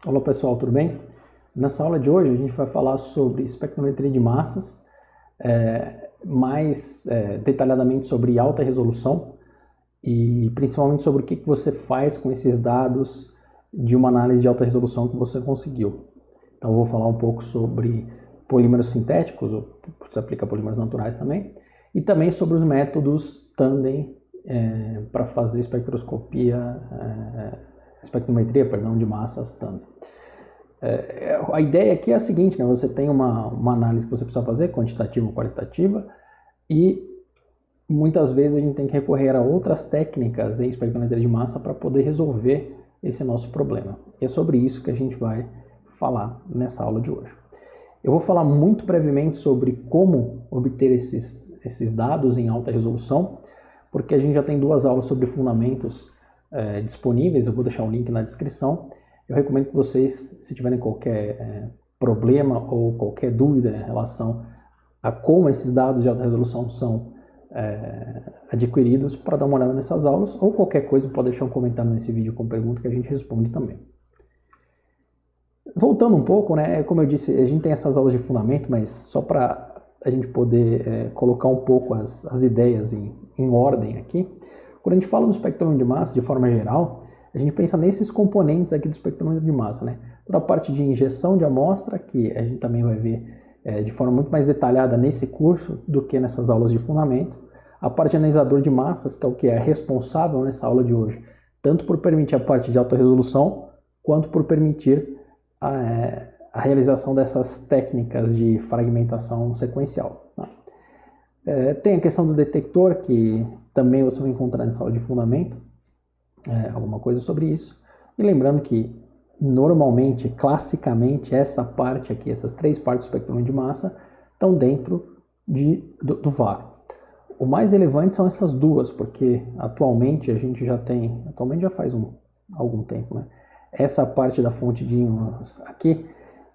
Olá pessoal, tudo bem? Nessa aula de hoje a gente vai falar sobre espectrometria de massas, mais detalhadamente sobre alta resolução e principalmente sobre o que você faz com esses dados de uma análise de alta resolução que você conseguiu. Então eu vou falar um pouco sobre polímeros sintéticos, ou se aplica a polímeros naturais também, e também sobre os métodos tandem para fazer espectrometria de massas tandem. A ideia aqui é a seguinte, né? Você tem uma análise que você precisa fazer, quantitativa ou qualitativa, e muitas vezes a gente tem que recorrer a outras técnicas em espectrometria de massa para poder resolver esse nosso problema. E é sobre isso que a gente vai falar nessa aula de hoje. Eu vou falar muito brevemente sobre como obter esses dados em alta resolução, porque a gente já tem duas aulas sobre fundamentos disponíveis, eu vou deixar o link na descrição. Eu recomendo que vocês, se tiverem qualquer problema ou qualquer dúvida em relação a como esses dados de alta resolução são adquiridos, para dar uma olhada nessas aulas, ou qualquer coisa pode deixar um comentário nesse vídeo com pergunta que a gente responde também. Voltando um pouco, né, como eu disse, a gente tem essas aulas de fundamento, mas só para a gente poder colocar um pouco as ideias em ordem aqui. Quando a gente fala no espectrômetro de massa, de forma geral, a gente pensa nesses componentes aqui do espectrômetro de massa, né? Toda a parte de injeção de amostra, que a gente também vai ver de forma muito mais detalhada nesse curso do que nessas aulas de fundamento. A parte de analisador de massas, que é o que é responsável nessa aula de hoje, tanto por permitir a parte de alta resolução, quanto por permitir a realização dessas técnicas de fragmentação sequencial. Tá? Tem a questão do detector, que também você vai encontrar nessa aula de fundamento, alguma coisa sobre isso. E lembrando que, normalmente, classicamente, essa parte aqui, essas três partes do espectrômetro de massa, estão dentro do VAR. O mais relevante são essas duas, porque atualmente a gente já tem, já faz algum tempo, né? Essa parte da fonte de íons aqui,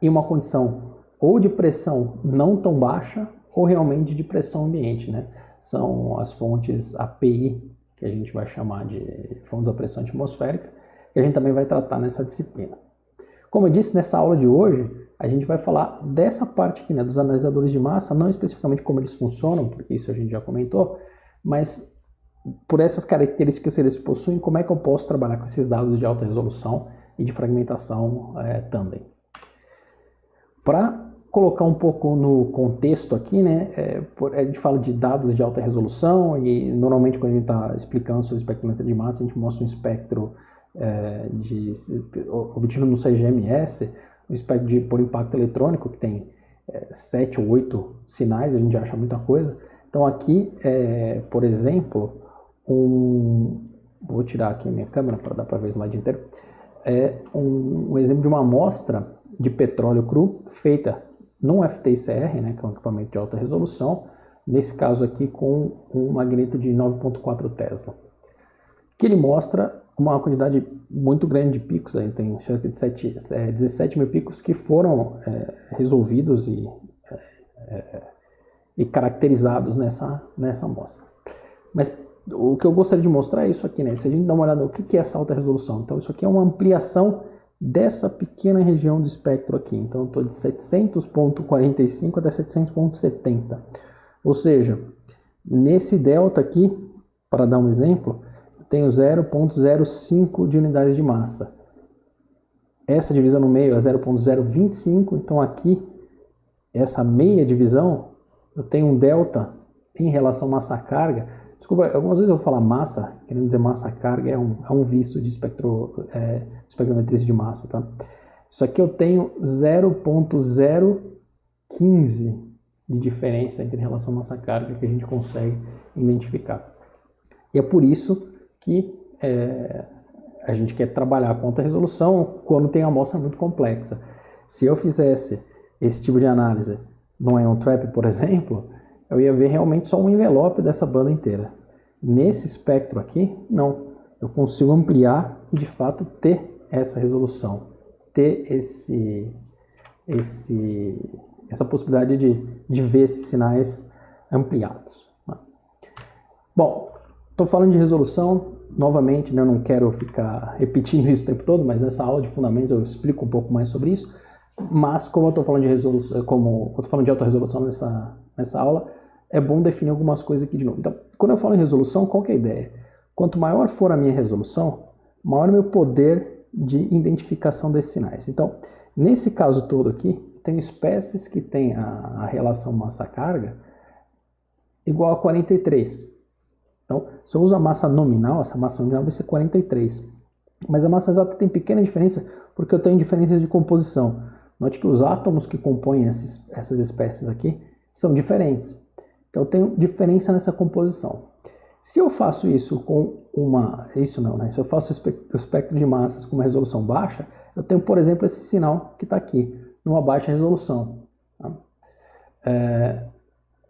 em uma condição ou de pressão não tão baixa, ou realmente de pressão ambiente, né? São as fontes API, que a gente vai chamar de fontes da pressão atmosférica, que a gente também vai tratar nessa disciplina. Como eu disse, nessa aula de hoje, a gente vai falar dessa parte aqui, né, dos analisadores de massa, não especificamente como eles funcionam, porque isso a gente já comentou, mas por essas características que eles possuem, como é que eu posso trabalhar com esses dados de alta resolução e de fragmentação tandem. Para colocar um pouco no contexto aqui, né, a gente fala de dados de alta resolução e normalmente quando a gente está explicando sobre espectrometria de massa, a gente mostra um espectro obtido no CGMS, um espectro por impacto eletrônico que tem 7 ou 8 sinais, a gente acha muita coisa. Então aqui, por exemplo, vou tirar aqui a minha câmera para dar para ver o slide inteiro, um exemplo de uma amostra de petróleo cru feita num FTICR, né, que é um equipamento de alta resolução, nesse caso aqui com um magneto de 9.4 Tesla, que ele mostra uma quantidade muito grande de picos, aí tem cerca de 17 mil picos que foram resolvidos e caracterizados nessa amostra. Mas o que eu gostaria de mostrar é isso aqui, né? Se a gente dá uma olhada no que é essa alta resolução, então isso aqui é uma ampliação dessa pequena região do espectro aqui. Então eu estou de 700.45 até 700.70. Ou seja, nesse delta aqui, para dar um exemplo, eu tenho 0.05 de unidades de massa. Essa divisão no meio é 0.025, então aqui, essa meia divisão, eu tenho um delta em relação massa-carga. Desculpa, algumas vezes eu vou falar massa, querendo dizer massa-carga, é um vício de espectrometria de massa, tá? Isso aqui eu tenho 0.015 de diferença entre relação massa-carga que a gente consegue identificar. E é por isso que a gente quer trabalhar com alta resolução quando tem uma amostra muito complexa. Se eu fizesse esse tipo de análise no ion trap, por exemplo, eu ia ver realmente só um envelope dessa banda inteira. Nesse espectro aqui, não. Eu consigo ampliar e, de fato, ter essa resolução, ter essa possibilidade de ver esses sinais ampliados. Bom, estou falando de resolução, novamente, né, eu não quero ficar repetindo isso o tempo todo, mas nessa aula de fundamentos eu explico um pouco mais sobre isso. Mas como eu estou falando de resolução, como eu estou falando de alta resolução nessa aula, é bom definir algumas coisas aqui de novo. Então, quando eu falo em resolução, qual que é a ideia? Quanto maior for a minha resolução, maior é o meu poder de identificação desses sinais. Então, nesse caso todo aqui, tem espécies que têm a relação massa-carga igual a 43. Então, se eu uso a massa nominal, essa massa nominal vai ser 43. Mas a massa exata tem pequena diferença porque eu tenho diferenças de composição. Note que os átomos que compõem essas espécies aqui são diferentes. Então, eu tenho diferença nessa composição. Se eu faço isso com Se eu faço o espectro de massas com uma resolução baixa, eu tenho, por exemplo, esse sinal que está aqui, numa baixa resolução. Tá?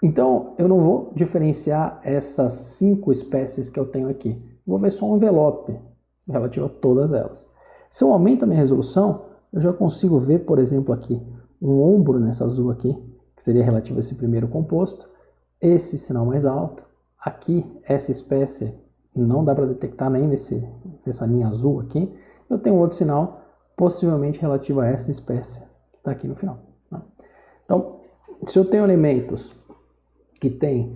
Então, eu não vou diferenciar essas 5 espécies que eu tenho aqui. Vou ver só um envelope relativo a todas elas. Se eu aumento a minha resolução, eu já consigo ver, por exemplo, aqui, um ombro nessa azul aqui, que seria relativo a esse primeiro composto, esse sinal mais alto. Aqui, essa espécie não dá para detectar nem nessa linha azul aqui. Eu tenho outro sinal, possivelmente relativo a essa espécie, que está aqui no final. Tá? Então, se eu tenho elementos que têm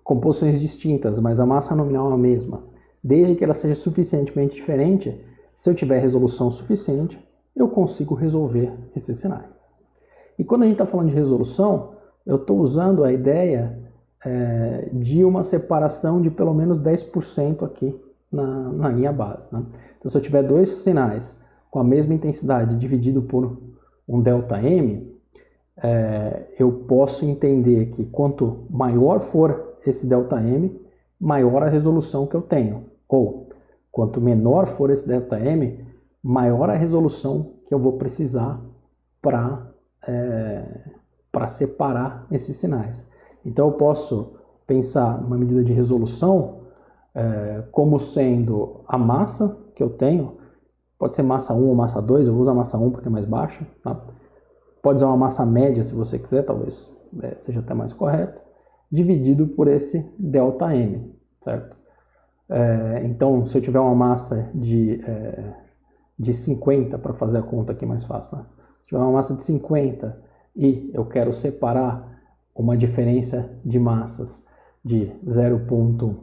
composições distintas, mas a massa nominal é a mesma, desde que ela seja suficientemente diferente, se eu tiver resolução suficiente, eu consigo resolver esses sinais. E quando a gente está falando de resolução, eu estou usando a ideia de uma separação de pelo menos 10% aqui na linha base. Né? Então, se eu tiver 2 sinais com a mesma intensidade dividido por um ΔM, eu posso entender que quanto maior for esse ΔM, maior a resolução que eu tenho. Ou, quanto menor for esse ΔM, maior a resolução que eu vou precisar para separar esses sinais. Então eu posso pensar numa medida de resolução como sendo a massa que eu tenho, pode ser massa 1 ou massa 2, eu vou usar massa 1 porque é mais baixa, tá? Pode ser uma massa média se você quiser, talvez seja até mais correto, dividido por esse ΔM, certo? Então, se eu tiver uma massa de 50, para fazer a conta aqui mais fácil, né? Se eu tiver uma massa de 50 e eu quero separar uma diferença de massas de 0,1,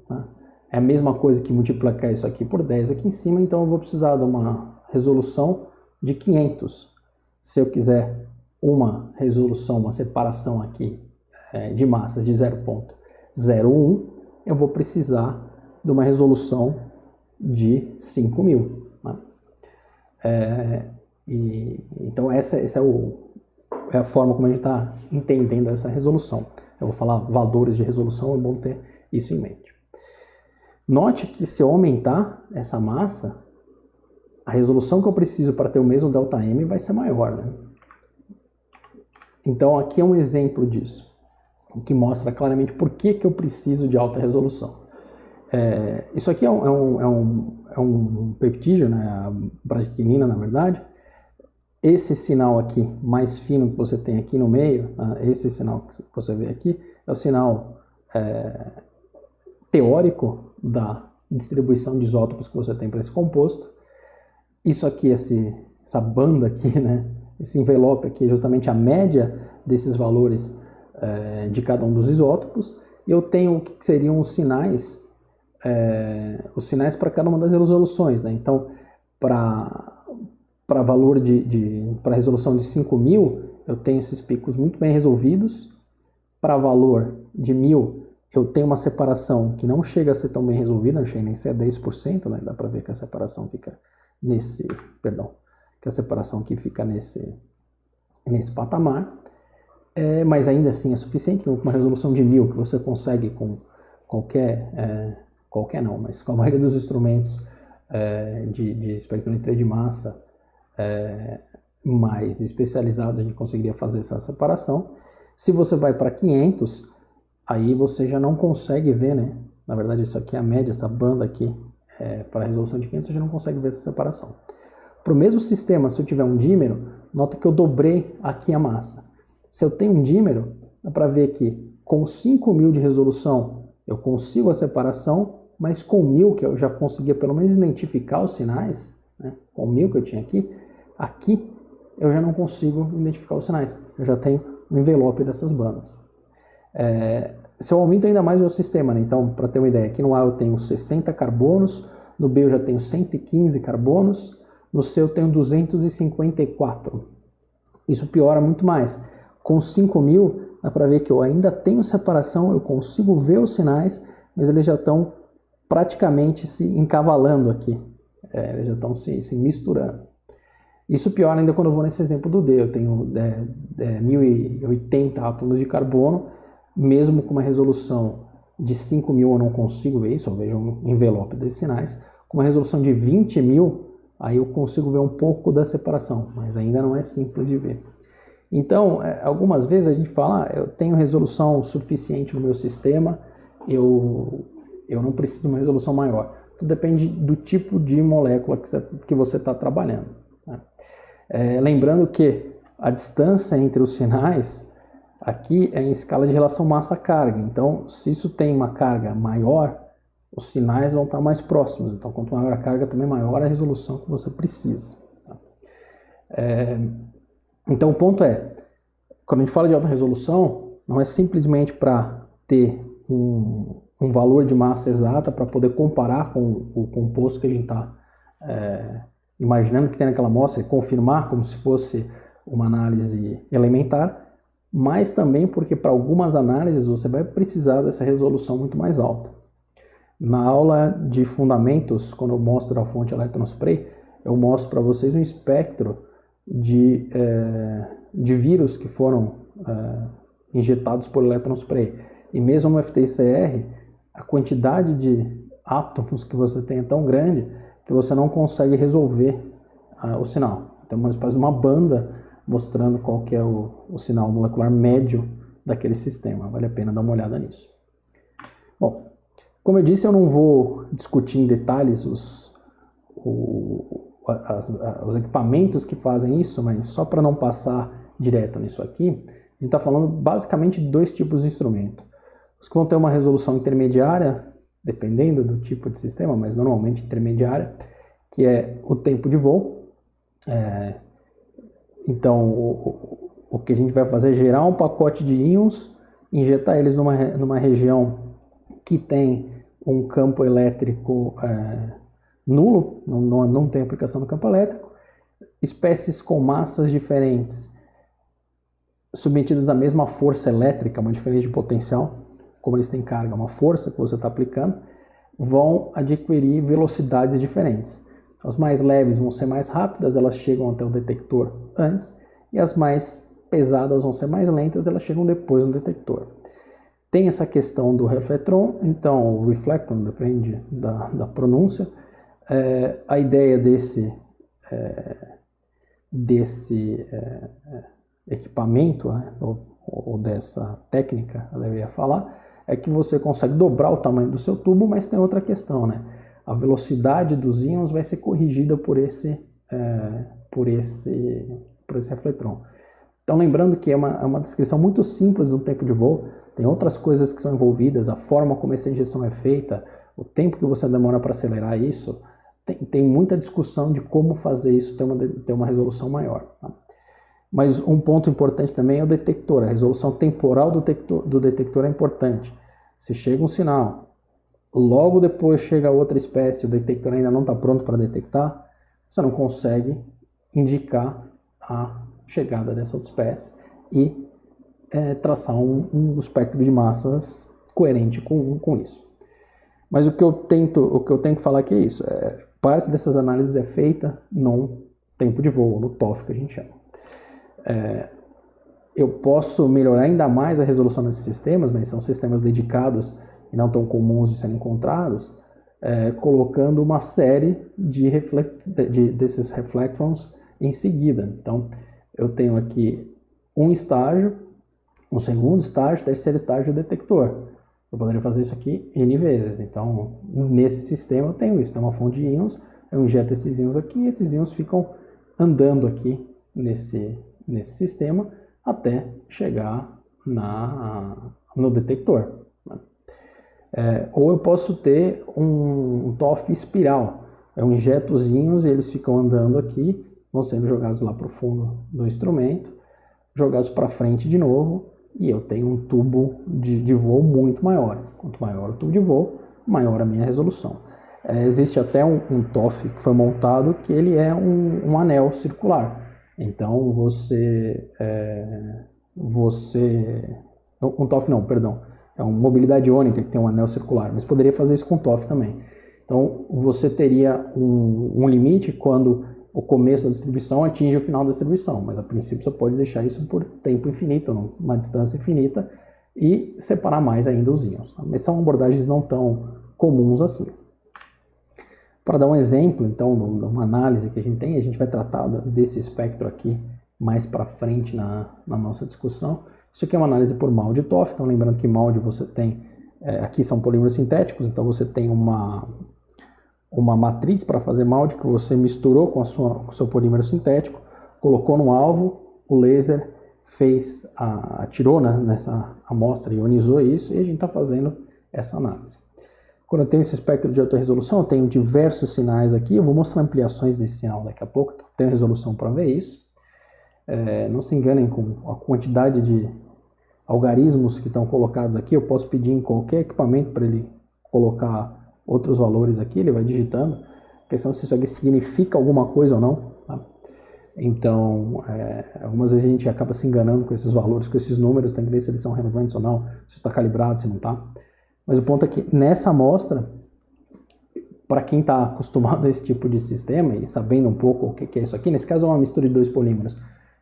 né? É a mesma coisa que multiplicar isso aqui por 10 aqui em cima, então eu vou precisar de uma resolução de 500. Se eu quiser uma resolução, uma separação aqui de massas de 0,01, eu vou precisar de uma resolução de 5.000. Né? Então essa é a forma como a gente está entendendo essa resolução. Eu vou falar valores de resolução, é bom ter isso em mente. Note que se eu aumentar essa massa, a resolução que eu preciso para ter o mesmo ΔM vai ser maior. Né? Então aqui é um exemplo disso, que mostra claramente por que eu preciso de alta resolução. Isso aqui é um peptídeo, né? A bradiquinina, na verdade. Esse sinal aqui, mais fino que você tem aqui no meio, esse sinal que você vê aqui, é o sinal teórico da distribuição de isótopos que você tem para esse composto. Isso aqui, essa banda aqui, né? Esse envelope aqui é justamente a média desses valores de cada um dos isótopos. E eu tenho o que seriam os sinais para cada uma das resoluções. Né? Então, para valor para resolução de 5.000, eu tenho esses picos muito bem resolvidos. Para valor de 1.000, eu tenho uma separação que não chega a ser tão bem resolvida, não chega nem a ser 10%, né? Dá para ver que a separação fica que a separação aqui fica nesse patamar, mas ainda assim é suficiente, com uma resolução de 1.000 que você consegue com mas com a maioria dos instrumentos de espectrometria de massa mais especializados, a gente conseguiria fazer essa separação. Se você vai para 500, aí você já não consegue ver, né? Na verdade, isso aqui é a média, essa banda aqui, para a resolução de 500, você já não consegue ver essa separação. Para o mesmo sistema, se eu tiver um dímero, nota que eu dobrei aqui a massa. Se eu tenho um dímero, dá para ver que com 5.000 de resolução, Eu consigo a separação, mas com 1000, que eu já conseguia pelo menos identificar os sinais, né? Com 1000 que eu tinha aqui eu já não consigo identificar os sinais. Eu já tenho um envelope dessas bandas. Se eu aumento ainda mais o meu sistema, né? Então, para ter uma ideia, aqui no A eu tenho 60 carbonos, no B eu já tenho 115 carbonos, no C eu tenho 254. Isso piora muito mais. Com 5000, dá para ver que eu ainda tenho separação, eu consigo ver os sinais, mas eles já estão praticamente se encavalando aqui. Eles já estão se misturando. Isso piora ainda quando eu vou nesse exemplo do D. Eu tenho 1080 átomos de carbono, mesmo com uma resolução de 5000 eu não consigo ver isso, eu vejo um envelope desses sinais. Com uma resolução de 20.000, aí eu consigo ver um pouco da separação, mas ainda não é simples de ver. Então, algumas vezes a gente fala, eu tenho resolução suficiente no meu sistema, eu não preciso de uma resolução maior. Tudo depende do tipo de molécula que você está trabalhando, né? Lembrando que a distância entre os sinais aqui é em escala de relação massa-carga. Então, se isso tem uma carga maior, os sinais vão estar mais próximos. Então, quanto maior a carga, também maior a resolução que você precisa, tá? Então, o ponto é, quando a gente fala de alta resolução, não é simplesmente para ter um valor de massa exata para poder comparar com o composto que a gente está imaginando que tem naquela amostra e confirmar como se fosse uma análise elementar, mas também porque para algumas análises você vai precisar dessa resolução muito mais alta. Na aula de fundamentos, quando eu mostro a fonte electron spray, eu mostro para vocês um espectro de vírus que foram injetados por electron spray. E mesmo no FTIR, a quantidade de átomos que você tem é tão grande que você não consegue resolver o sinal. Então, uma espécie de uma banda mostrando qual que é o sinal molecular médio daquele sistema. Vale a pena dar uma olhada nisso. Bom, como eu disse, eu não vou discutir em detalhes os equipamentos que fazem isso, mas só para não passar direto nisso aqui, a gente está falando basicamente de dois tipos de instrumento. Os que vão ter uma resolução intermediária, dependendo do tipo de sistema, mas normalmente intermediária, que é o tempo de voo. Então, o que a gente vai fazer é gerar um pacote de íons, injetar eles numa região que tem um campo elétrico nulo, não tem aplicação no campo elétrico, espécies com massas diferentes, submetidas à mesma força elétrica, uma diferença de potencial, como eles têm carga, uma força que você está aplicando, vão adquirir velocidades diferentes. As mais leves vão ser mais rápidas, elas chegam até o detector antes, e as mais pesadas vão ser mais lentas, elas chegam depois no detector. Tem essa questão do refletron, então o reflectron, depende da pronúncia. A ideia desse equipamento, né, ou dessa técnica, eu deveria falar, é que você consegue dobrar o tamanho do seu tubo, mas tem outra questão, né? A velocidade dos íons vai ser corrigida por esse refletron. Então, lembrando que é uma descrição muito simples do tempo de voo, tem outras coisas que são envolvidas, a forma como essa injeção é feita, o tempo que você demora para acelerar isso, tem muita discussão de como fazer isso ter uma resolução maior, tá? Mas um ponto importante também é o detector. A resolução temporal do detector é importante. Se chega um sinal, logo depois chega outra espécie, o detector ainda não está pronto para detectar, você não consegue indicar a chegada dessa outra espécie e traçar um espectro de massas coerente com isso. Mas o que eu tenho que falar aqui é isso. Parte dessas análises é feita no tempo de voo, no TOF que a gente chama. Eu posso melhorar ainda mais a resolução desses sistemas, mas são sistemas dedicados e não tão comuns de serem encontrados, colocando uma série desses reflectrons em seguida. Então, eu tenho aqui um estágio, um segundo estágio, terceiro estágio do detector. Eu poderia fazer isso aqui N vezes. Então, nesse sistema eu tenho isso. Tem uma fonte de íons, eu injeto esses íons aqui e esses íons ficam andando aqui nesse sistema até chegar no detector, né? Ou eu posso ter um TOF espiral. Eu injeto os íons e eles ficam andando aqui, vão sendo jogados lá para o fundo do instrumento, jogados para frente de novo, e eu tenho um tubo de voo muito maior. Quanto maior o tubo de voo, maior a minha resolução. Existe até um TOF que foi montado que ele é um anel circular. Então um TOF não, perdão. É uma mobilidade iônica que tem um anel circular, mas poderia fazer isso com TOF também. Então você teria um limite quando o começo da distribuição atinge o final da distribuição, mas a princípio você pode deixar isso por tempo infinito, uma distância infinita, e separar mais ainda os íons. Tá? Mas são abordagens não tão comuns assim. Para dar um exemplo, então, de uma análise que a gente vai tratar desse espectro aqui mais para frente na nossa discussão. Isso aqui é uma análise por MALDI e TOF, então lembrando que MALDI você tem, aqui são polímeros sintéticos, então você tem uma matriz para fazer MALDI que você misturou com o seu polímero sintético, colocou no alvo, o laser atirou nessa amostra, ionizou isso, e a gente está fazendo essa análise. Quando eu tenho esse espectro de alta resolução, eu tenho diversos sinais aqui, eu vou mostrar ampliações desse sinal daqui a pouco, então tenho resolução para ver isso. Não se enganem com a quantidade de algarismos que estão colocados aqui, eu posso pedir em qualquer equipamento para ele colocar outros valores aqui, ele vai digitando, a questão é se isso aqui significa alguma coisa ou não, tá? Então, algumas vezes a gente acaba se enganando com esses valores, com esses números, tem que ver se eles são relevantes ou não, se está calibrado, se não está. Mas o ponto é que nessa amostra, para quem está acostumado a esse tipo de sistema e sabendo um pouco o que é isso aqui, nesse caso é uma mistura de 2 polímeros,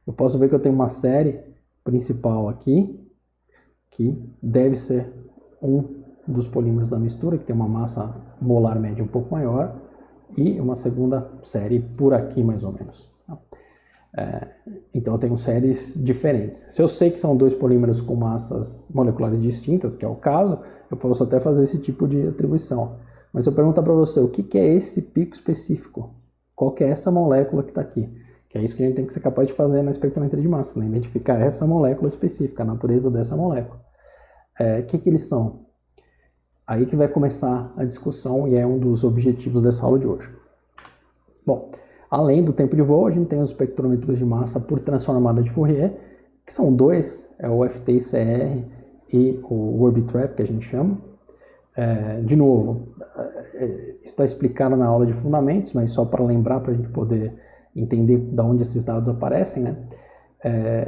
eu posso ver que eu tenho uma série principal aqui, que deve ser um dos polímeros da mistura, que tem uma massa molar média um pouco maior, e uma segunda série por aqui mais ou menos. Então eu tenho séries diferentes. Se eu sei que são 2 polímeros com massas moleculares distintas, que é o caso, eu posso até fazer esse tipo de atribuição. Mas se eu perguntar para você o que é esse pico específico, qual que é essa molécula que está aqui, que é isso que a gente tem que ser capaz de fazer na espectrometria de massa, né? Identificar essa molécula específica, a natureza dessa molécula. O que eles são? Aí que vai começar a discussão e é um dos objetivos dessa aula de hoje. Bom, além do tempo de voo, a gente tem os espectrômetros de massa por transformada de Fourier, que são 2, o FTICR e o Orbitrap, que a gente chama. De novo, está explicado na aula de fundamentos, mas só para lembrar, para a gente poder entender de onde esses dados aparecem, né?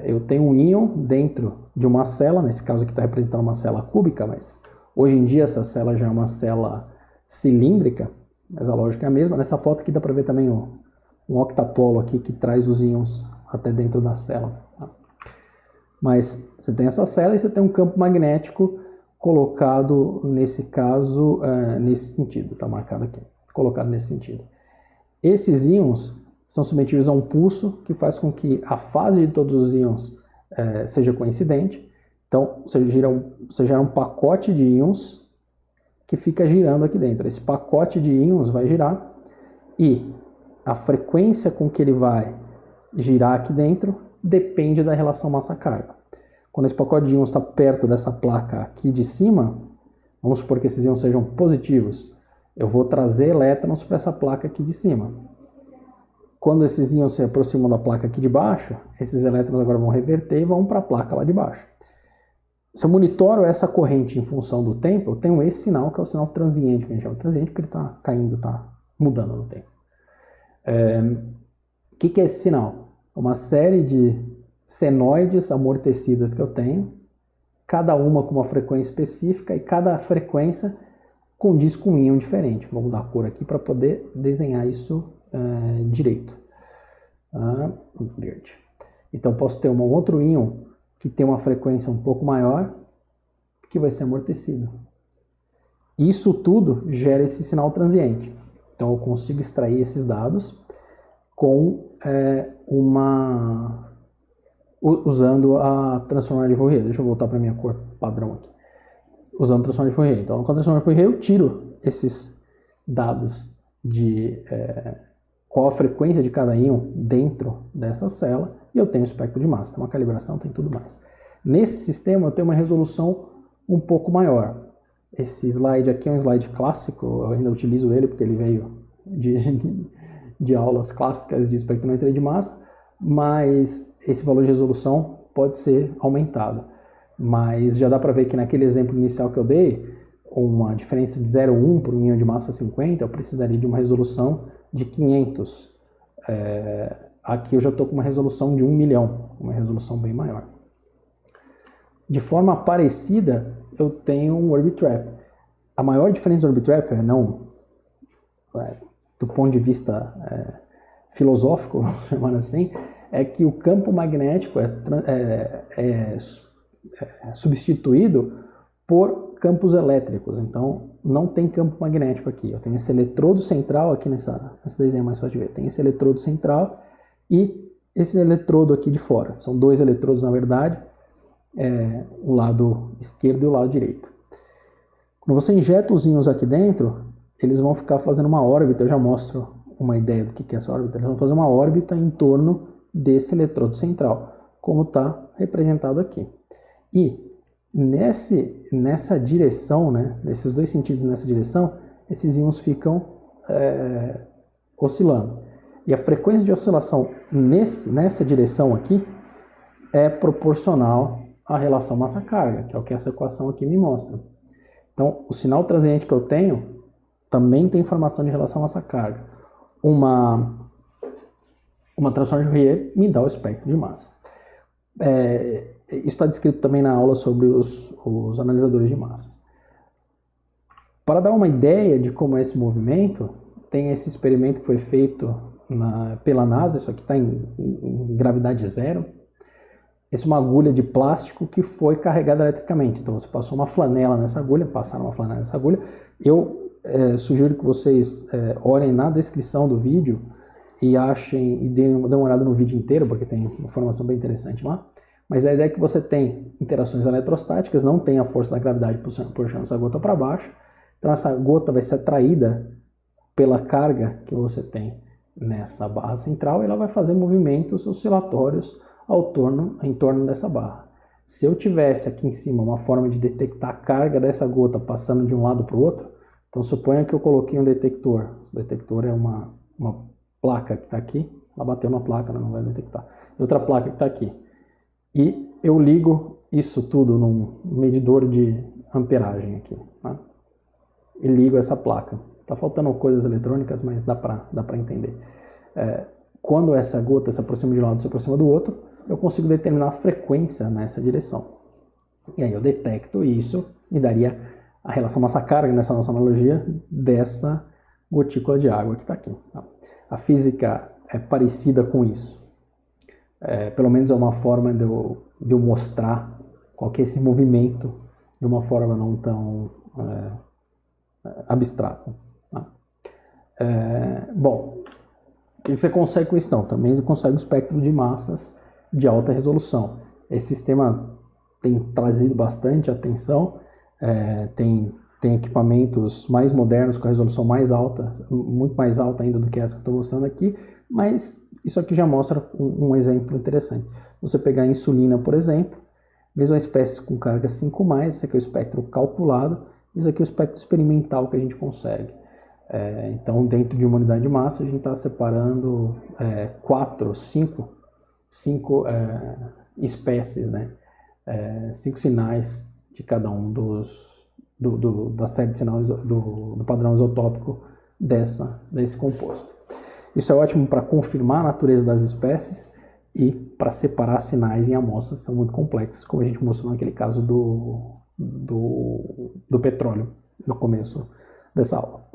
Eu tenho um íon dentro de uma célula, nesse caso aqui está representando uma célula cúbica, mas hoje em dia essa célula já é uma célula cilíndrica, mas a lógica é a mesma. Nessa foto aqui dá para ver também um octapolo aqui que traz os íons até dentro da célula. Tá? Mas você tem essa célula e você tem um campo magnético colocado, nesse caso, nesse sentido, está marcado aqui, colocado nesse sentido. Esses íons são submetidos a um pulso que faz com que a fase de todos os íons seja coincidente. Então, você gera um pacote de íons que fica girando aqui dentro. Esse pacote de íons vai girar e a frequência com que ele vai girar aqui dentro depende da relação massa-carga. Quando esse pacote de íons está perto dessa placa aqui de cima, vamos supor que esses íons sejam positivos, eu vou trazer elétrons para essa placa aqui de cima. Quando esses íons se aproximam da placa aqui de baixo, esses elétrons agora vão reverter e vão para a placa lá de baixo. Se eu monitoro essa corrente em função do tempo, eu tenho esse sinal, que é o sinal transiente, que a gente chama de transiente, porque ele está caindo, está mudando no tempo. O que é esse sinal? Uma série de senoides amortecidas que eu tenho, cada uma com uma frequência específica, e cada frequência condiz com um íon diferente. Vou mudar a cor aqui para poder desenhar isso direito. Verde. Então posso ter um outro íon que tem uma frequência um pouco maior, que vai ser amortecido. Isso tudo gera esse sinal transiente. Então eu consigo extrair esses dados com usando a transformada de Fourier. Deixa eu voltar para a minha cor padrão aqui. Usando a transformada de Fourier. Então, com a transformada de Fourier eu tiro esses dados de qual a frequência de cada íon dentro dessa célula e eu tenho o espectro de massa. Tem uma calibração, tem tudo mais. Nesse sistema eu tenho uma resolução um pouco maior. Esse slide aqui é um slide clássico, eu ainda utilizo ele porque ele veio de aulas clássicas de espectrometria de massa, mas esse valor de resolução pode ser aumentado. Mas já dá para ver que naquele exemplo inicial que eu dei, uma diferença de 0,1 por um íon de massa 50, eu precisaria de uma resolução de 500. Aqui eu já estou com uma resolução de 1 milhão, uma resolução bem maior. De forma parecida, eu tenho um Orbitrap. A maior diferença do Orbitrap, do ponto de vista filosófico, vamos chamar assim, é que o campo magnético é substituído por campos elétricos. Então, não tem campo magnético aqui. Eu tenho esse eletrodo central, aqui nesse desenho é mais fácil de ver. Tem esse eletrodo central e esse eletrodo aqui de fora. São dois eletrodos, na verdade, o lado esquerdo e o lado direito. Quando você injeta os íons aqui dentro, eles vão ficar fazendo uma órbita. Eu já mostro uma ideia do que é essa órbita. Eles vão fazer uma órbita em torno desse eletrodo central, como está representado aqui. E nessa direção, nesses dois sentidos nessa direção, esses íons ficam oscilando. E a frequência de oscilação nessa direção aqui é proporcional à relação massa-carga, que é o que essa equação aqui me mostra. Então, o sinal transiente que eu tenho também tem informação de relação massa-carga. Uma transforma de Fourier me dá o espectro de massas. Isso está descrito também na aula sobre os analisadores de massas. Para dar uma ideia de como é esse movimento, tem esse experimento que foi feito pela NASA, isso aqui está em gravidade zero. Essa é uma agulha de plástico que foi carregada eletricamente. Então você passou uma flanela nessa agulha, passaram uma flanela nessa agulha. Eu sugiro que vocês olhem na descrição do vídeo e achem e dêem uma olhada no vídeo inteiro, porque tem informação bem interessante lá. Mas a ideia é que você tem interações eletrostáticas, não tem a força da gravidade puxando essa gota para baixo. Então essa gota vai ser atraída pela carga que você tem nessa barra central e ela vai fazer movimentos oscilatórios em torno dessa barra. Se eu tivesse aqui em cima uma forma de detectar a carga dessa gota passando de um lado para o outro, então suponha que eu coloquei um detector. O detector é uma placa que está aqui, ela bateu na placa, não vai detectar. E outra placa que está aqui. E eu ligo isso tudo num medidor de amperagem aqui. Tá? E ligo essa placa. Está faltando coisas eletrônicas, mas dá para entender. Quando essa gota se aproxima de um lado e se aproxima do outro, eu consigo determinar a frequência nessa direção. E aí eu detecto isso, me daria a relação massa-carga nessa nossa analogia dessa gotícula de água que está aqui. Tá? A física é parecida com isso. Pelo menos é uma forma de eu mostrar qual que é esse movimento de uma forma não tão abstrata. Tá? Bom, o que você consegue com isso? Não, também você consegue um espectro de massas de alta resolução. Esse sistema tem trazido bastante atenção, tem equipamentos mais modernos com a resolução mais alta, muito mais alta ainda do que essa que eu estou mostrando aqui, mas isso aqui já mostra um exemplo interessante. Você pegar a insulina, por exemplo, mesma espécie com carga 5+, esse aqui é o espectro calculado, esse aqui é o espectro experimental que a gente consegue. Então, dentro de uma unidade de massa, a gente está separando 5 espécies, 5 sinais de cada um da série de sinais do padrão isotópico desse composto. Isso é ótimo para confirmar a natureza das espécies e para separar sinais em amostras que são muito complexas, como a gente mostrou naquele caso do petróleo, no começo dessa aula.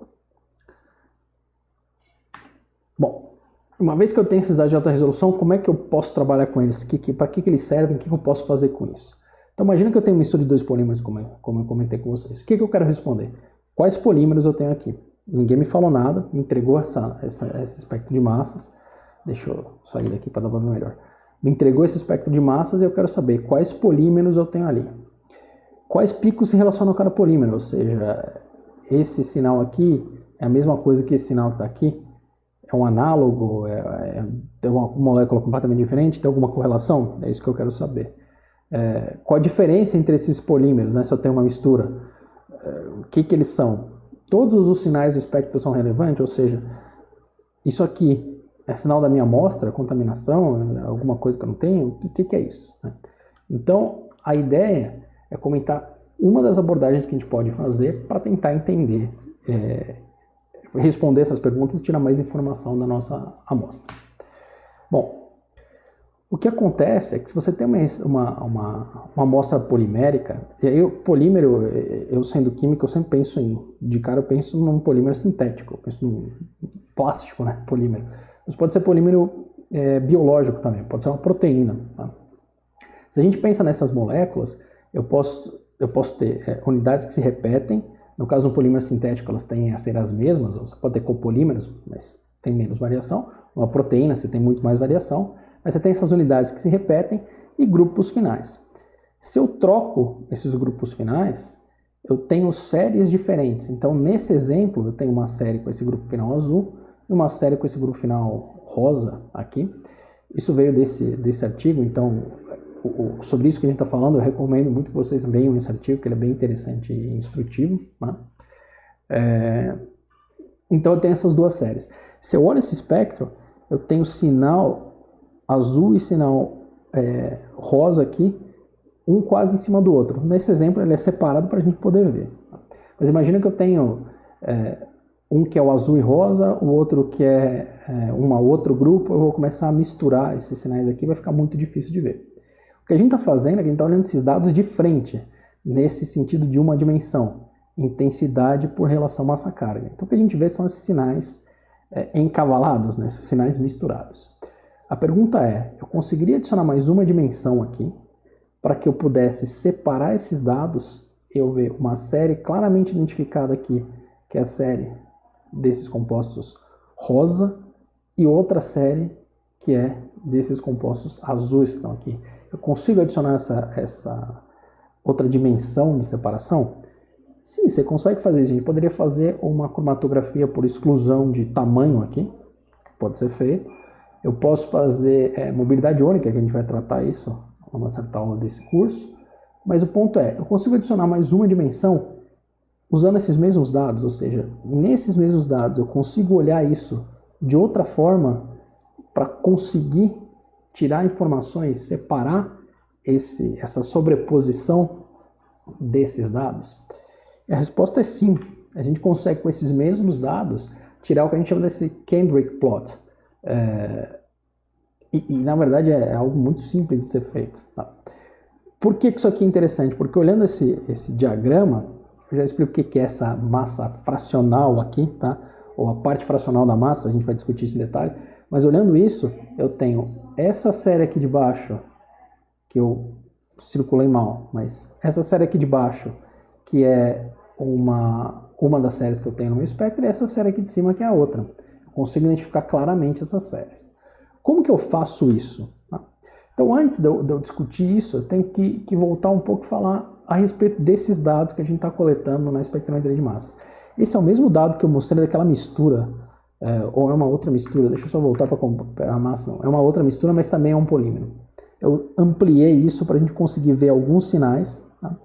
Bom, uma vez que eu tenho esses dados de alta resolução, como é que eu posso trabalhar com eles? Para que eles servem? O que eu posso fazer com isso? Então imagina que eu tenho uma mistura de 2 polímeros, como eu comentei com vocês. O que eu quero responder? Quais polímeros eu tenho aqui? Ninguém me falou nada, me entregou esse espectro de massas. Deixa eu sair daqui para dar para ver melhor. Me entregou esse espectro de massas e eu quero saber quais polímeros eu tenho ali. Quais picos se relacionam a cada polímero? Ou seja, esse sinal aqui é a mesma coisa que esse sinal que está aqui? É um análogo? Tem uma molécula completamente diferente? Tem alguma correlação? É isso que eu quero saber. Qual a diferença entre esses polímeros, se eu tenho uma mistura? o que eles são? Todos os sinais do espectro são relevantes, ou seja, isso aqui é sinal da minha amostra, contaminação, alguma coisa que eu não tenho? O que é isso? Então, a ideia é comentar uma das abordagens que a gente pode fazer para tentar entender, responder essas perguntas e tirar mais informação da nossa amostra. Bom, o que acontece é que se você tem uma amostra polimérica, polímero, eu sendo químico, eu sempre penso eu penso num polímero sintético, eu penso num plástico, né, polímero. Mas pode ser polímero biológico também, pode ser uma proteína. Tá? Se a gente pensa nessas moléculas, eu posso ter unidades que se repetem. No caso do polímero sintético, elas tendem a ser as mesmas, você pode ter copolímeros, mas tem menos variação. Uma proteína, você tem muito mais variação. Mas você tem essas unidades que se repetem e grupos finais. Se eu troco esses grupos finais, eu tenho séries diferentes. Então, nesse exemplo, eu tenho uma série com esse grupo final azul e uma série com esse grupo final rosa aqui. Isso veio desse artigo, então, sobre isso que a gente está falando, eu recomendo muito que vocês leiam esse artigo, que ele é bem interessante e instrutivo. Né? Então, eu tenho essas duas séries. Se eu olho esse espectro, eu tenho sinal azul e sinal rosa aqui, um quase em cima do outro. Nesse exemplo ele é separado para a gente poder ver. Mas imagina que eu tenho um que é o azul e rosa, o outro que é outro grupo, eu vou começar a misturar esses sinais aqui, vai ficar muito difícil de ver. O que a gente está fazendo é que a gente está olhando esses dados de frente, nesse sentido de uma dimensão, intensidade por relação massa-carga. Então o que a gente vê são esses sinais encavalados, né, esses sinais misturados. A pergunta é, eu conseguiria adicionar mais uma dimensão aqui para que eu pudesse separar esses dados e eu ver uma série claramente identificada aqui, que é a série desses compostos rosa, e outra série que é desses compostos azuis que estão aqui. Eu consigo adicionar essa outra dimensão de separação? Sim, você consegue fazer isso. A gente poderia fazer uma cromatografia por exclusão de tamanho aqui, que pode ser feito. Eu posso fazer mobilidade ônica, que a gente vai tratar isso em uma certa aula desse curso, mas o ponto é, eu consigo adicionar mais uma dimensão usando esses mesmos dados, ou seja, nesses mesmos dados eu consigo olhar isso de outra forma para conseguir tirar informações, separar essa sobreposição desses dados? E a resposta é sim, a gente consegue com esses mesmos dados tirar o que a gente chama desse Kendrick plot. Na verdade é algo muito simples de ser feito. Tá? Por que isso aqui é interessante? Porque olhando esse diagrama, eu já explico o que é essa massa fracional aqui, tá? Ou a parte fracional da massa, a gente vai discutir isso em detalhe, mas olhando isso, eu tenho essa série aqui de baixo, que eu circulei mal, mas essa série aqui de baixo, que é uma das séries que eu tenho no meu espectro, e essa série aqui de cima que é a outra. Eu consigo identificar claramente essas séries. Como que eu faço isso? Então, antes de eu discutir isso, eu tenho que voltar um pouco e falar a respeito desses dados que a gente está coletando na espectrometria de massas. Esse é o mesmo dado que eu mostrei daquela mistura, ou é uma outra mistura, deixa eu só voltar para comparar a massa, não, é uma outra mistura, mas também é um polímero. Eu ampliei isso para a gente conseguir ver alguns sinais, tá?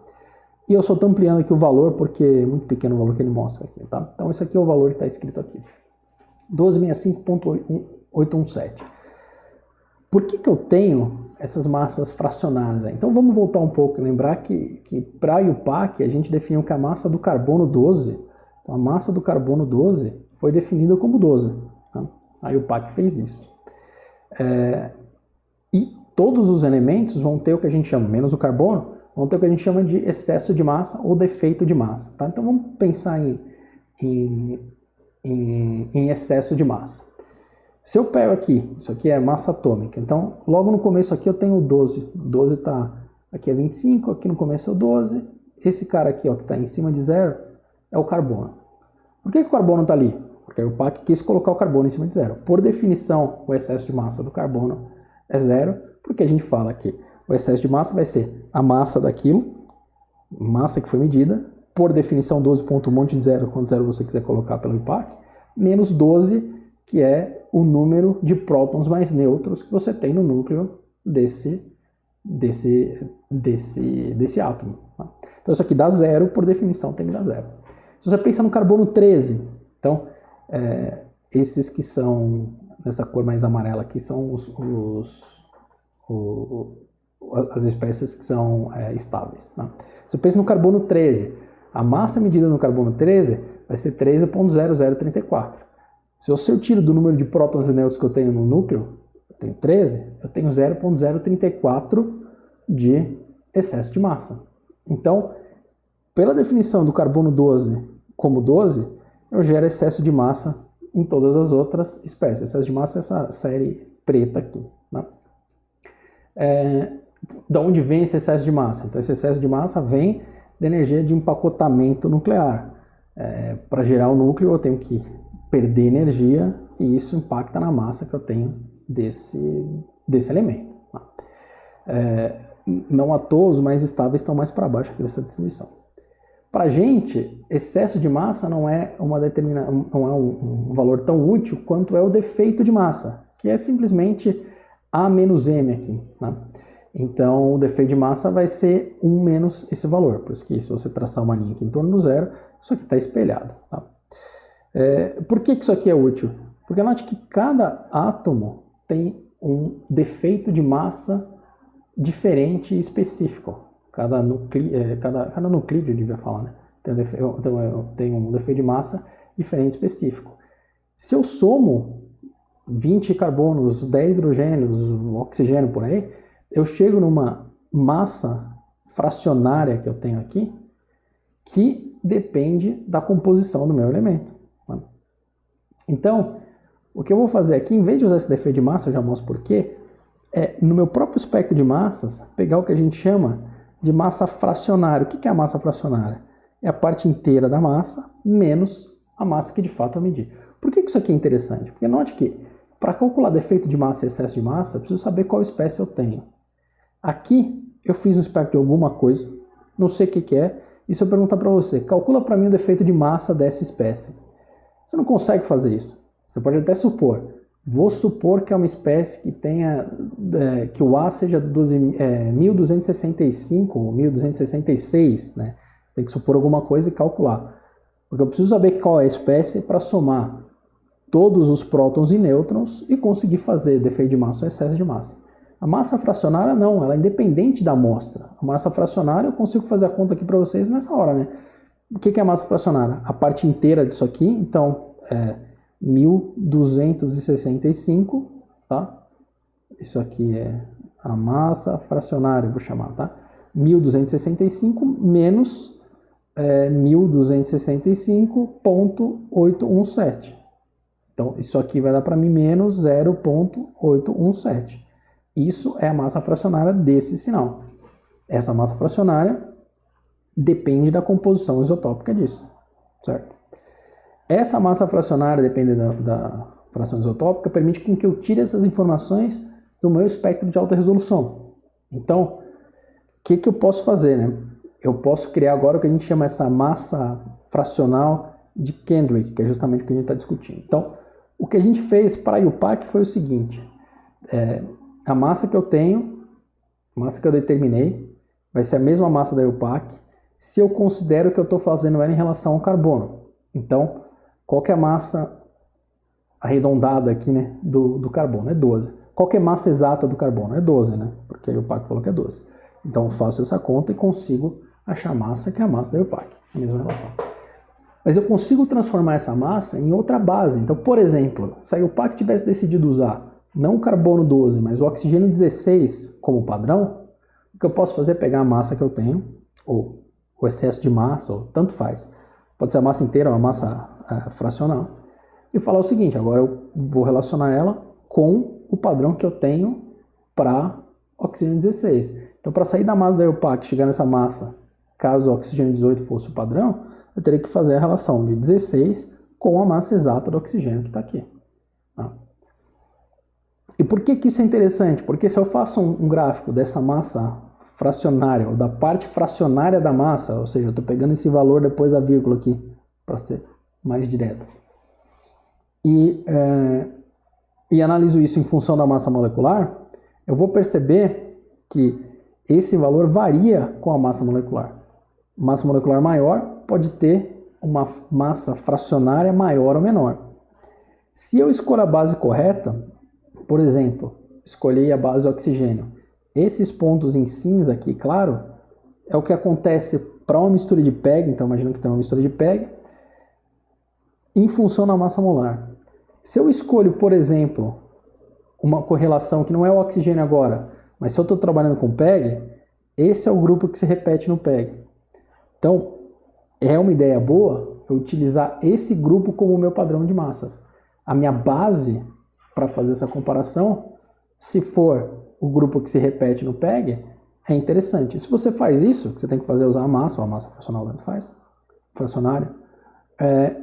E eu só estou ampliando aqui o valor porque é muito pequeno o valor que ele mostra aqui, tá? Então esse aqui é o valor que está escrito aqui, 1265.817. Por que eu tenho essas massas fracionárias aí? Então vamos voltar um pouco e lembrar que para a IUPAC a gente definiu que a massa do carbono 12, então a massa do carbono 12 foi definida como 12. Tá? A IUPAC fez isso. E todos os elementos vão ter o que a gente chama, menos o carbono, vão ter o que a gente chama de excesso de massa ou defeito de massa. Tá? Então vamos pensar em excesso de massa. Se eu pego aqui, isso aqui é massa atômica, então logo no começo aqui eu tenho 12, 12 tá, aqui é 25, aqui no começo é o 12, esse cara aqui ó, que está em cima de zero é o carbono. Por que o carbono está ali? Porque o PAC quis colocar o carbono em cima de zero. Por definição, o excesso de massa do carbono é zero, porque a gente fala que o excesso de massa vai ser a massa daquilo, massa que foi medida, por definição 12 ponto um monte de zero, quanto zero você quiser colocar pelo IUPAC, menos 12, que é o número de prótons mais neutros que você tem no núcleo desse desse átomo. Tá? Então isso aqui dá zero, por definição tem que dar zero. Se você pensa no carbono 13, então esses que são, nessa cor mais amarela aqui, são as espécies que são estáveis. Tá? Se você pensa no carbono 13, a massa medida no carbono 13 vai ser 13,0034. Se eu tiro do número de prótons e nêutrons que eu tenho no núcleo, eu tenho 13, eu tenho 0,034 de excesso de massa. Então, pela definição do carbono 12 como 12, eu gero excesso de massa em todas as outras espécies. Excesso de massa é essa série preta aqui. Né? Da onde vem esse excesso de massa? Então, esse excesso de massa vem da energia de empacotamento nuclear. Para gerar o núcleo, eu tenho que perder energia e isso impacta na massa que eu tenho desse elemento. Não à toa, os mais estáveis estão mais para baixo aqui dessa distribuição. Para a gente, excesso de massa não é um valor tão útil quanto é o defeito de massa, que é simplesmente A menos M aqui. Né? Então, o defeito de massa vai ser 1 menos esse valor. Por isso que se você traçar uma linha aqui em torno do zero, isso aqui está espelhado. Tá? Por que isso aqui é útil? Porque note que cada átomo tem um defeito de massa diferente e específico. Cada nuclídeo, eu devia falar, né? Tem um defeito de massa diferente e específico. Se eu somo 20 carbonos, 10 hidrogênios, oxigênio por aí, eu chego numa massa fracionária que eu tenho aqui, que depende da composição do meu elemento. Tá? Então, o que eu vou fazer aqui, em vez de usar esse defeito de massa, eu já mostro por quê, no meu próprio espectro de massas, pegar o que a gente chama de massa fracionária. O que é a massa fracionária? É a parte inteira da massa menos a massa que de fato eu medi. Por que isso aqui é interessante? Porque note que para calcular defeito de massa e excesso de massa, eu preciso saber qual espécie eu tenho. Aqui eu fiz um espectro de alguma coisa, não sei o que é, e se eu perguntar para você, calcula para mim o defeito de massa dessa espécie. Você não consegue fazer isso. Você pode até supor. Vou supor que é uma espécie que tenha, que o A seja 1265 ou 1266, né? Tem que supor alguma coisa e calcular. Porque eu preciso saber qual é a espécie para somar todos os prótons e nêutrons e conseguir fazer defeito de massa ou excesso de massa. A massa fracionária não, ela é independente da amostra. A massa fracionária eu consigo fazer a conta aqui para vocês nessa hora, né? O que é a massa fracionária? A parte inteira disso aqui, então 1265, tá? Isso aqui é a massa fracionária, eu vou chamar, tá? 1265 menos 1265,817. Então, isso aqui vai dar para mim menos 0,817. Isso é a massa fracionária desse sinal. Essa massa fracionária depende da composição isotópica disso, certo? Essa massa fracionária, dependendo da fração isotópica, permite com que eu tire essas informações do meu espectro de alta resolução. Então, o que eu posso fazer, né? Eu posso criar agora o que a gente chama essa massa fracional de Kendrick, que é justamente o que a gente está discutindo. Então, o que a gente fez para a IUPAC foi o seguinte, a massa que eu tenho, a massa que eu determinei, vai ser a mesma massa da IUPAC, se eu considero que eu estou fazendo ela em relação ao carbono. Então, qual que é a massa arredondada aqui, né, do carbono? É 12. Qual que é a massa exata do carbono? É 12, né? Porque a IUPAC falou que é 12. Então, eu faço essa conta e consigo achar a massa que é a massa da IUPAC, a mesma relação. Mas eu consigo transformar essa massa em outra base. Então, por exemplo, se a IUPAC tivesse decidido usar não o carbono 12, mas o oxigênio 16 como padrão, o que eu posso fazer é pegar a massa que eu tenho, ou o excesso de massa, ou tanto faz. Pode ser a massa inteira ou a massa fracional. E falar o seguinte, agora eu vou relacionar ela com o padrão que eu tenho para oxigênio 16. Então, para sair da massa da IUPAC e chegar nessa massa, caso o oxigênio 18 fosse o padrão, eu teria que fazer a relação de 16 com a massa exata do oxigênio que está aqui. Tá? E por que isso é interessante? Porque se eu faço um gráfico dessa massa fracionária, ou da parte fracionária da massa, ou seja, eu estou pegando esse valor depois da vírgula aqui, para ser mais direto, e analiso isso em função da massa molecular, eu vou perceber que esse valor varia com a massa molecular. Massa molecular maior pode ter uma massa fracionária maior ou menor. Se eu escolho a base correta, por exemplo, escolhi a base oxigênio, esses pontos em cinza aqui, claro, é o que acontece para uma mistura de PEG, então imagina que tem uma mistura de PEG, em função da massa molar. Se eu escolho, por exemplo, uma correlação que não é o oxigênio agora, mas se eu estou trabalhando com PEG, esse é o grupo que se repete no PEG. Então, é uma ideia boa eu utilizar esse grupo como o meu padrão de massas. A minha base para fazer essa comparação, se for o grupo que se repete no PEG, é interessante. Se você faz isso, você tem que fazer usar a massa, ou a massa fracional, tanto faz, fracionária,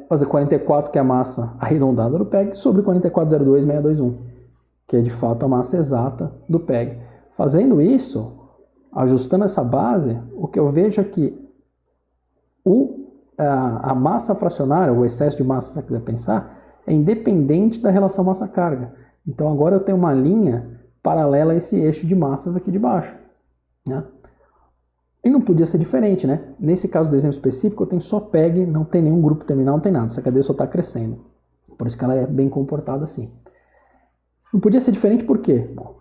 fazer 44, que é a massa arredondada do PEG, sobre 44,02,621, que é de fato a massa exata do PEG. Fazendo isso, ajustando essa base, o que eu vejo é que a massa fracionária, o excesso de massa, se você quiser pensar, é independente da relação massa-carga. Então agora eu tenho uma linha paralela a esse eixo de massas aqui de baixo, né? E não podia ser diferente, né? Nesse caso do exemplo específico, eu tenho só PEG, não tem nenhum grupo terminal, não tem nada. Essa cadeia só está crescendo. Por isso que ela é bem comportada assim. Não podia ser diferente por quê? Bom,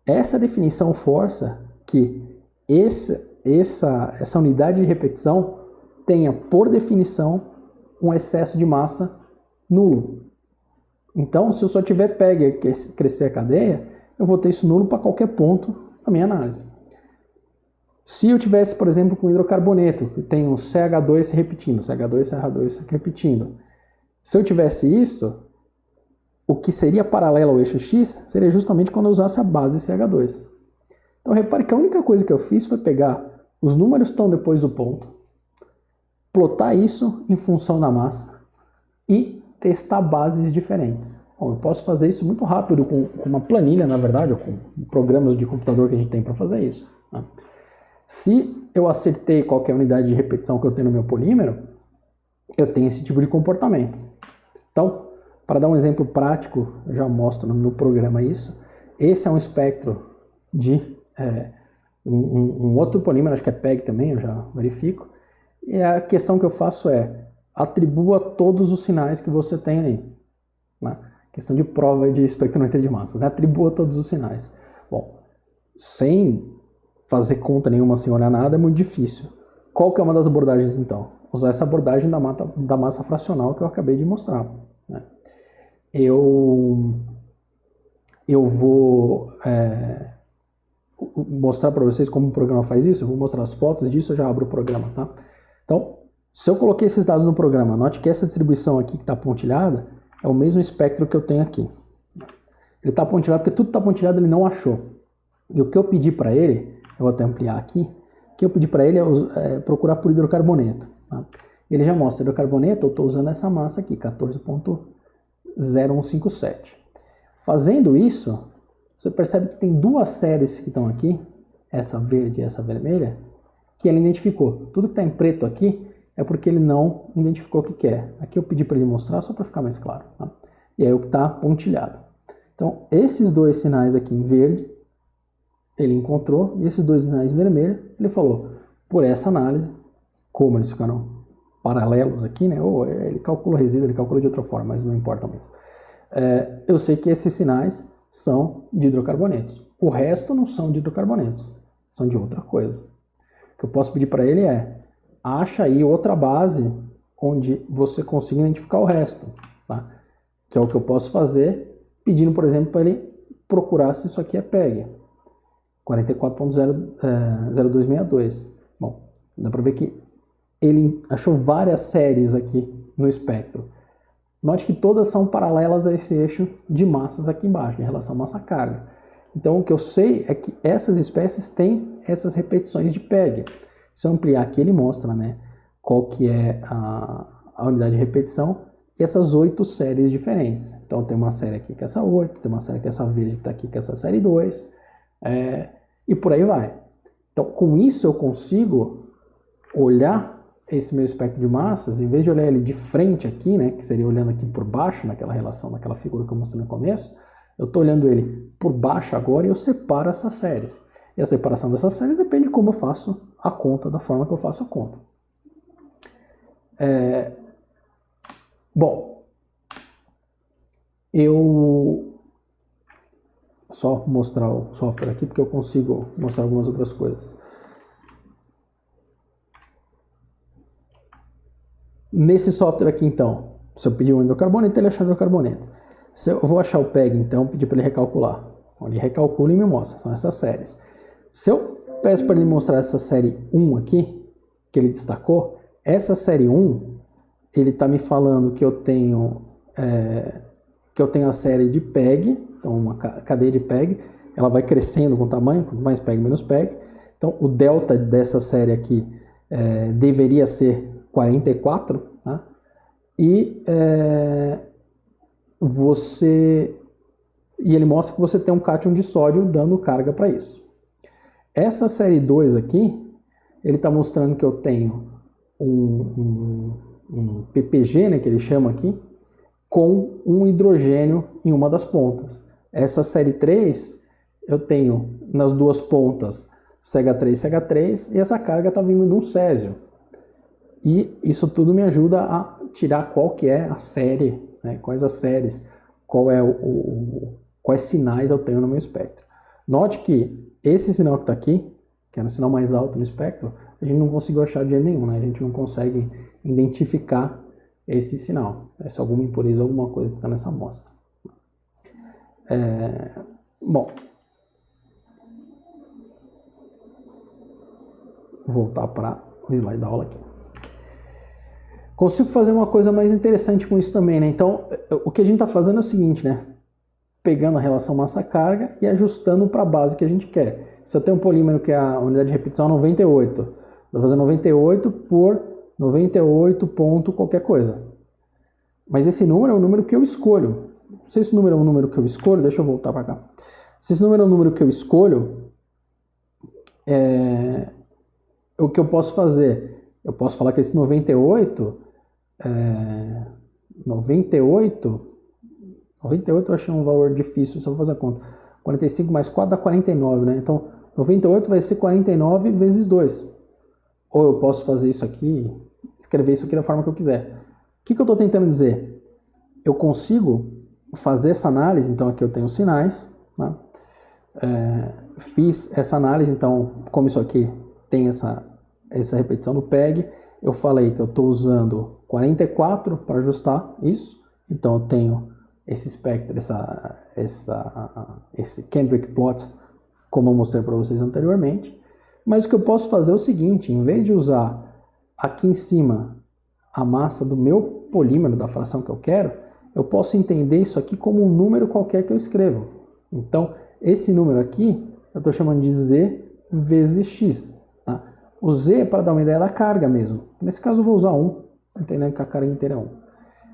essa definição força que essa unidade de repetição tenha, por definição, um excesso de massa nulo. Então, se eu só tiver PEG e crescer a cadeia, eu vou ter isso nulo para qualquer ponto da minha análise. Se eu tivesse, por exemplo, com hidrocarboneto, que tem um CH2 se repetindo, CH2, CH2 se repetindo. Se eu tivesse isso, o que seria paralelo ao eixo X seria justamente quando eu usasse a base CH2. Então, repare que a única coisa que eu fiz foi pegar os números que estão depois do ponto, plotar isso em função da massa e testar bases diferentes. Bom, eu posso fazer isso muito rápido com uma planilha, na verdade, ou com programas de computador que a gente tem para fazer isso, né? Se eu acertei qualquer unidade de repetição que eu tenho no meu polímero, eu tenho esse tipo de comportamento. Então, para dar um exemplo prático, eu já mostro no programa isso. Esse é um espectro de um outro polímero, acho que é PEG também, eu já verifico. E a questão que eu faço é, atribua todos os sinais que você tem aí, né? Questão de prova de espectrometria de massas, né? Atribua todos os sinais. Bom, sem fazer conta nenhuma sem olhar nada é muito difícil. Qual que é uma das abordagens então? Usar essa abordagem da massa fracional que eu acabei de mostrar, né? Eu vou mostrar para vocês como o programa faz isso, eu vou mostrar as fotos disso, eu já abro o programa, tá? Então, se eu coloquei esses dados no programa, note que essa distribuição aqui que está pontilhada é o mesmo espectro que eu tenho aqui. Ele está pontilhado porque tudo está pontilhado, ele não achou. E o que eu pedi para ele, eu vou até ampliar aqui, o que eu pedi para ele é procurar por hidrocarboneto, tá? Ele já mostra hidrocarboneto, eu estou usando essa massa aqui, 14,0157. Fazendo isso, você percebe que tem duas séries que estão aqui, essa verde e essa vermelha, que ele identificou. Tudo que está em preto aqui é porque ele não identificou o que é. Aqui eu pedi para ele mostrar só para ficar mais claro, tá? E aí o que está pontilhado. Então, esses dois sinais aqui em verde, ele encontrou, e esses dois sinais em vermelho, ele falou, por essa análise, como eles ficaram paralelos aqui, né? Ou ele calcula o resíduo, ele calcula de outra forma, mas não importa muito. Eu sei que esses sinais são de hidrocarbonetos. O resto não são de hidrocarbonetos, são de outra coisa. O que eu posso pedir para ele é, acha aí outra base onde você consiga identificar o resto, tá? Que é o que eu posso fazer, pedindo, por exemplo, para ele procurar se isso aqui é PEG. 44.0262. Bom, dá para ver que ele achou várias séries aqui no espectro. Note que todas são paralelas a esse eixo de massas aqui embaixo, em relação à massa-carga. Então, o que eu sei é que essas espécies têm essas repetições de PEG. Se eu ampliar aqui, ele mostra, né, qual que é a unidade de repetição e essas 8 séries diferentes. Então, tem uma série aqui que é essa 8, tem uma série que é essa verde que está aqui que é essa série 2, e por aí vai. Então, com isso eu consigo olhar esse meu espectro de massas, em vez de olhar ele de frente aqui, né, que seria olhando aqui por baixo, naquela relação, naquela figura que eu mostrei no começo, eu estou olhando ele por baixo agora e eu separo essas séries. E a separação dessas séries depende de como eu faço a conta, da forma que eu faço a conta. Bom, eu só mostrar o software aqui porque eu consigo mostrar algumas outras coisas. Nesse software aqui, então, se eu pedir um hidrocarboneto, ele acha o hidrocarboneto. Se eu vou achar o PEG, então, pedir para ele recalcular. Ele recalcula e me mostra, são essas séries. Se eu peço para ele mostrar essa série 1 aqui, que ele destacou, essa série 1, ele está me falando que eu tenho a série de PEG, então uma cadeia de PEG, ela vai crescendo com o tamanho, quanto mais PEG, menos PEG. Então o delta dessa série aqui deveria ser 44, tá? E ele mostra que você tem um cátion de sódio dando carga para isso. Essa série 2 aqui, ele está mostrando que eu tenho um PPG, né, que ele chama aqui, com um hidrogênio em uma das pontas. Essa série 3, eu tenho nas duas pontas CH3, CH3, e essa carga está vindo de um césio. E isso tudo me ajuda a tirar qual que é a série, né, quais as séries, quais sinais eu tenho no meu espectro. Note que esse sinal que está aqui, que é o sinal mais alto no espectro, a gente não conseguiu achar de jeito nenhum, né? A gente não consegue identificar esse sinal. Se alguma impureza, alguma coisa que está nessa amostra. Bom, vou voltar para o slide da aula aqui. Consigo fazer uma coisa mais interessante com isso também, né? Então, o que a gente está fazendo é o seguinte, né? Pegando a relação massa-carga e ajustando para a base que a gente quer. Se eu tenho um polímero que a unidade de repetição é 98, eu vou fazer 98 por 98 ponto qualquer coisa. Mas esse número é o número que eu escolho. Se esse número é o número que eu escolho, deixa eu voltar para cá. Se esse número é o número que eu escolho, o que eu posso fazer? Eu posso falar que esse 98 eu achei um valor difícil, só vou fazer a conta. 45 mais 4 dá 49, né? Então, 98 vai ser 49 vezes 2. Ou eu posso fazer isso aqui, escrever isso aqui da forma que eu quiser. O que eu estou tentando dizer? Eu consigo fazer essa análise, então aqui eu tenho os sinais, né? Fiz essa análise, então, como isso aqui tem essa repetição do PEG, eu falei que eu estou usando 44 para ajustar isso, então eu tenho esse espectro, esse Kendrick plot, como eu mostrei para vocês anteriormente. Mas o que eu posso fazer é o seguinte, em vez de usar aqui em cima a massa do meu polímero, da fração que eu quero, eu posso entender isso aqui como um número qualquer que eu escrevo. Então, esse número aqui, eu estou chamando de Z vezes X. Tá? O Z é para dar uma ideia da carga mesmo. Nesse caso eu vou usar 1, entendendo que a carga inteira é 1.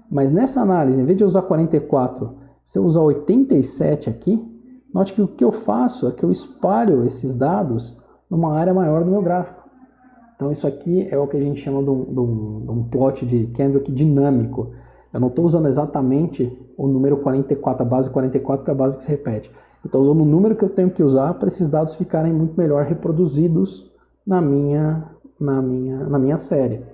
Mas nessa análise, em vez de usar 44, se eu usar 87 aqui, note que o que eu faço é que eu espalho esses dados numa área maior do meu gráfico. Então isso aqui é o que a gente chama de um plot de Kendrick dinâmico. Eu não estou usando exatamente o número 44, a base 44, que é a base que se repete. Eu estou usando o número que eu tenho que usar para esses dados ficarem muito melhor reproduzidos na minha série.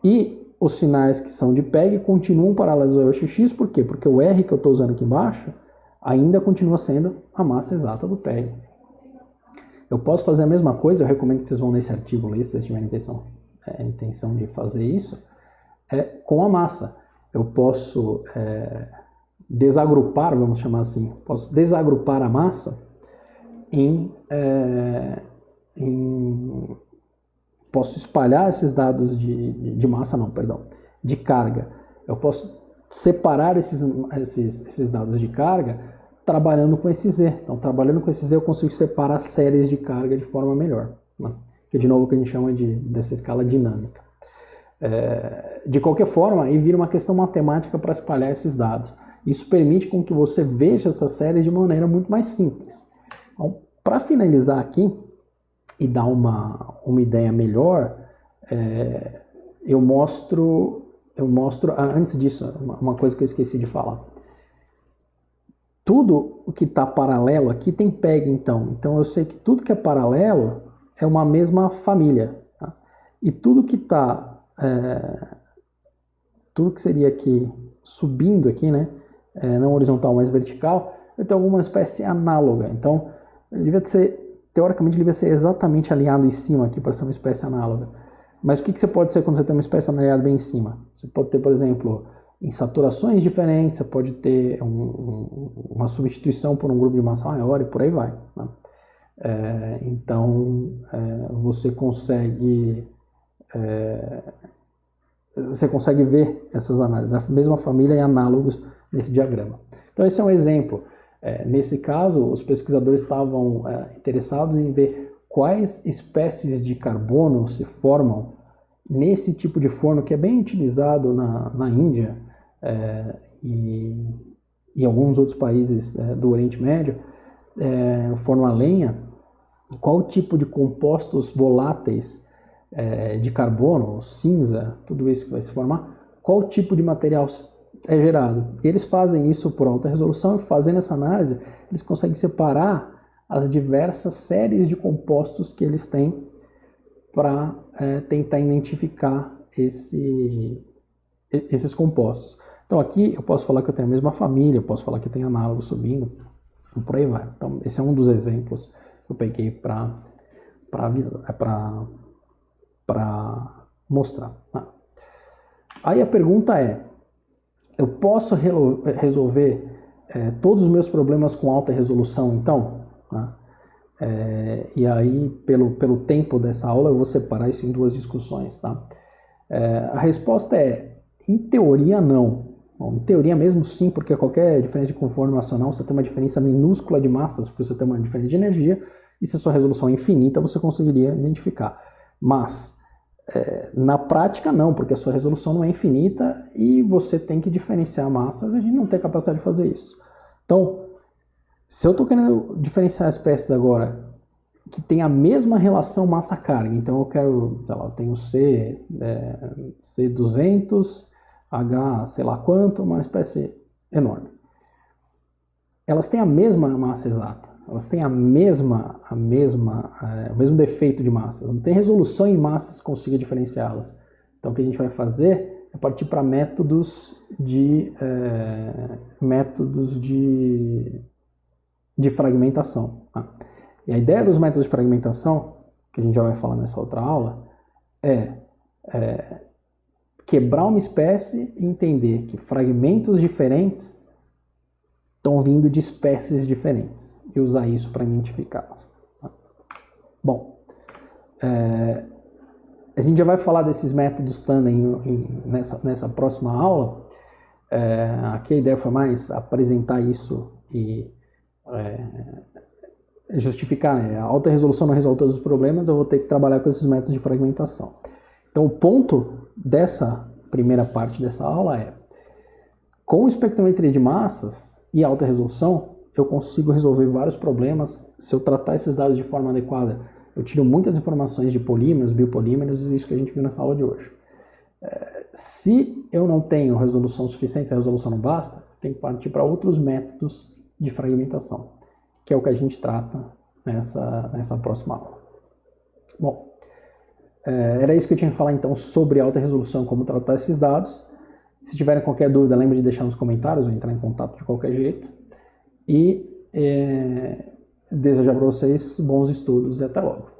E os sinais que são de PEG continuam paralelos ao XX, por quê? Porque o R que eu estou usando aqui embaixo ainda continua sendo a massa exata do PEG. Eu posso fazer a mesma coisa, eu recomendo que vocês vão nesse artigo ler, se vocês tiverem a intenção de fazer isso, com a massa. Eu posso desagrupar, vamos chamar assim, posso desagrupar a massa posso espalhar esses dados de carga. Eu posso separar esses dados de carga trabalhando com esse Z. Então, trabalhando com esse Z, eu consigo separar séries de carga de forma melhor, né? Que, de novo, o que a gente chama dessa escala dinâmica. De qualquer forma, aí vira uma questão matemática para espalhar esses dados. Isso permite com que você veja essas séries de maneira muito mais simples. Então, para finalizar aqui e dar uma ideia melhor, eu mostro antes disso, uma coisa que eu esqueci de falar. tudo o que está paralelo aqui tem PEG, então. Então eu sei que tudo que é paralelo é uma mesma família. Tá? E tudo que está, tudo que seria aqui subindo aqui, né? Não horizontal, mas vertical, vai ter alguma espécie análoga. Então, ele devia ser, teoricamente, ele devia ser exatamente alinhado em cima aqui para ser uma espécie análoga. Mas o que você pode ser quando você tem uma espécie alinhada bem em cima? Você pode ter, por exemplo, em saturações diferentes, você pode ter uma substituição por um grupo de massa maior e por aí vai. Né? Então, você consegue ver essas análises, a mesma família e análogos nesse diagrama. Então, esse é um exemplo. Nesse caso, os pesquisadores estavam interessados em ver quais espécies de carbono se formam nesse tipo de forno que é bem utilizado na Índia e em alguns outros países do Oriente Médio, o forno a lenha. Qual tipo de compostos voláteis de carbono, cinza, tudo isso que vai se formar, qual tipo de material é gerado. E eles fazem isso por alta resolução e fazendo essa análise, eles conseguem separar as diversas séries de compostos que eles têm para tentar identificar esses compostos. Então aqui eu posso falar que eu tenho a mesma família, eu posso falar que eu tenho análogo subindo, e por aí vai. Então esse é um dos exemplos que eu peguei para mostrar. Aí a pergunta é, eu posso resolver todos os meus problemas com alta resolução então? E aí, pelo tempo dessa aula, eu vou separar isso em duas discussões. Tá? A resposta é, em teoria, não. Bom, em teoria mesmo sim, porque qualquer diferença de conformacional, você tem uma diferença minúscula de massas, porque você tem uma diferença de energia, e se a sua resolução é infinita, você conseguiria identificar. Mas, na prática, não, porque a sua resolução não é infinita e você tem que diferenciar massas, a gente não tem capacidade de fazer isso. Então, se eu estou querendo diferenciar espécies agora que tem a mesma relação massa-carga, então eu quero, sei lá, eu tenho C200, H sei lá quanto, uma espécie enorme. Elas têm a mesma massa exata, elas têm o mesmo defeito de massas, não tem resolução em massas que consiga diferenciá-las. Então o que a gente vai fazer é partir para métodos de fragmentação. E a ideia dos métodos de fragmentação, que a gente já vai falar nessa outra aula, é quebrar uma espécie e entender que fragmentos diferentes estão vindo de espécies diferentes e usar isso para identificá-las. Bom, a gente já vai falar desses métodos também nessa próxima aula. Aqui a ideia foi mais apresentar isso e justificar, a alta resolução não resolve todos os problemas, eu vou ter que trabalhar com esses métodos de fragmentação. Então o ponto dessa primeira parte dessa aula é, com espectrometria de massas e alta resolução, eu consigo resolver vários problemas se eu tratar esses dados de forma adequada. Eu tiro muitas informações de polímeros, biopolímeros, isso que a gente viu nessa aula de hoje. Se eu não tenho resolução suficiente, se a resolução não basta, eu tenho que partir para outros métodos de fragmentação, que é o que a gente trata nessa próxima aula. Bom, era isso que eu tinha que falar então sobre alta resolução, como tratar esses dados. Se tiverem qualquer dúvida, lembre de deixar nos comentários ou entrar em contato de qualquer jeito. E desejar para vocês bons estudos e até logo.